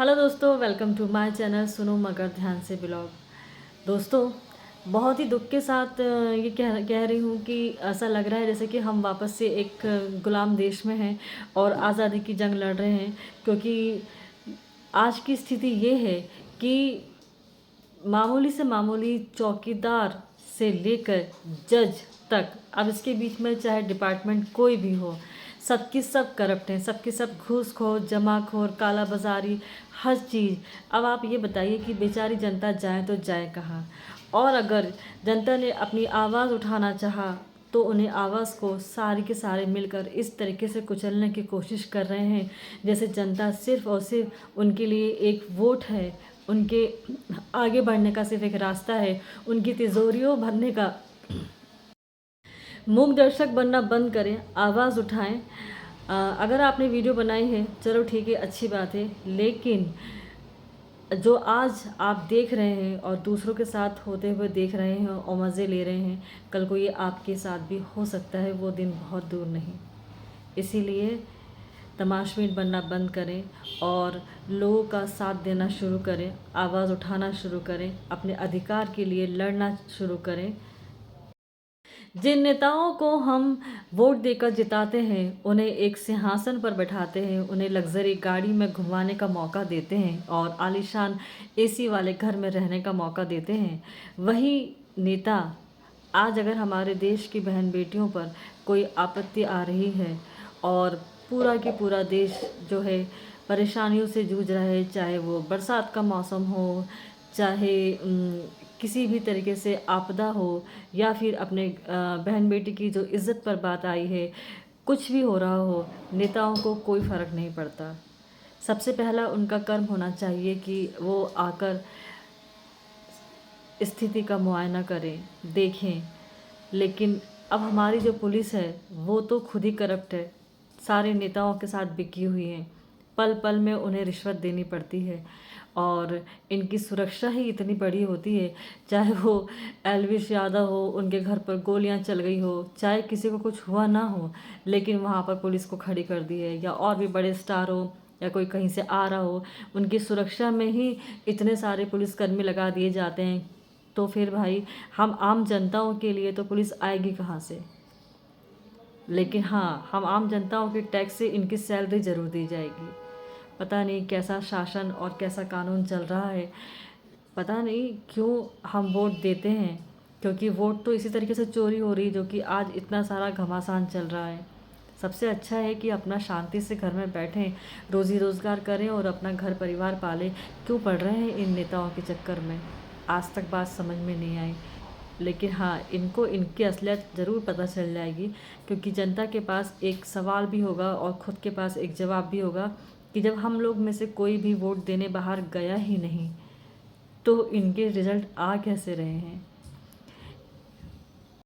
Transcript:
Hello दोस्तों, welcome to my channel सुनो मगर ध्यान से ब्लॉग। दोस्तों, बहुत ही दुख के साथ ये कह रही हूँ कि ऐसा लग रहा है जैसे कि हम वापस से एक गुलाम देश में हैं और आज़ादी की जंग लड़ रहे हैं। क्योंकि आज की स्थिति ये है कि मामूली से मामूली चौकीदार से लेकर जज तक, अब इसके बीच में चाहे डिपार्टमेंट कोई भी हो, सबकी सब करप्ट हैं, सबकी सब घूसखोर, जमाखोर, काला बाजारी, हर चीज़। अब आप ये बताइए कि बेचारी जनता जाए तो जाए कहाँ। और अगर जनता ने अपनी आवाज़ उठाना चाहा तो उन्हें आवाज़ को सारे के सारे मिलकर इस तरीके से कुचलने की कोशिश कर रहे हैं जैसे जनता सिर्फ़ और सिर्फ उनके लिए एक वोट है, उनके आगे बढ़ने का सिर्फ एक रास्ता है, उनकी तिजोरियों भरने का। मूक दर्शक बनना बंद करें, आवाज़ उठाएं। अगर आपने वीडियो बनाई है चलो ठीक है, अच्छी बात है, लेकिन जो आज आप देख रहे हैं और दूसरों के साथ होते हुए देख रहे हैं और मज़े ले रहे हैं, कल को ये आपके साथ भी हो सकता है, वो दिन बहुत दूर नहीं। इसीलिए तमाशबीन बनना बंद करें और लोगों का साथ देना शुरू करें, आवाज़ उठाना शुरू करें, अपने अधिकार के लिए लड़ना शुरू करें। जिन नेताओं को हम वोट देकर जिताते हैं, उन्हें एक सिंहासन पर बैठाते हैं, उन्हें लग्जरी गाड़ी में घुमाने का मौका देते हैं और आलीशान एसी वाले घर में रहने का मौका देते हैं, वही नेता आज अगर हमारे देश की बहन बेटियों पर कोई आपत्ति आ रही है और पूरा की पूरा देश जो है परेशानियों से जूझ रहा है, चाहे वो बरसात का मौसम हो, चाहे किसी भी तरीके से आपदा हो, या फिर अपने बहन बेटी की जो इज़्ज़त पर बात आई है, कुछ भी हो रहा हो, नेताओं को कोई फ़र्क नहीं पड़ता। सबसे पहला उनका कर्म होना चाहिए कि वो आकर स्थिति का मुआयना करें, देखें। लेकिन अब हमारी जो पुलिस है वो तो खुद ही करप्ट है, सारे नेताओं के साथ बिकी हुई हैं, पल पल में उन्हें रिश्वत देनी पड़ती है और इनकी सुरक्षा ही इतनी बड़ी होती है। चाहे वो एलविश यादव हो, उनके घर पर गोलियां चल गई हो, चाहे किसी को कुछ हुआ ना हो, लेकिन वहाँ पर पुलिस को खड़ी कर दी है, या और भी बड़े स्टार हो या कोई कहीं से आ रहा हो, उनकी सुरक्षा में ही इतने सारे पुलिसकर्मी लगा दिए जाते हैं। तो फिर भाई, हम आम जनताओं के लिए तो पुलिस आएगी कहाँ से। लेकिन हाँ, हम आम जनताओं के टैक्स से इनकी सैलरी ज़रूर दी जाएगी। पता नहीं कैसा शासन और कैसा कानून चल रहा है, पता नहीं क्यों हम वोट देते हैं, क्योंकि वोट तो इसी तरीके से चोरी हो रही है जो कि आज इतना सारा घमासान चल रहा है। सबसे अच्छा है कि अपना शांति से घर में बैठें, रोज़ी रोज़गार करें और अपना घर परिवार पालें। क्यों पड़ रहे हैं इन नेताओं के चक्कर में, आज तक बात समझ में नहीं आई। लेकिन हाँ, इनको इनकी असलियत ज़रूर पता चल जाएगी, क्योंकि जनता के पास एक सवाल भी होगा और ख़ुद के पास एक जवाब भी होगा कि जब हम लोग में से कोई भी वोट देने बाहर गया ही नहीं तो इनके रिज़ल्ट आ कैसे रहे हैं।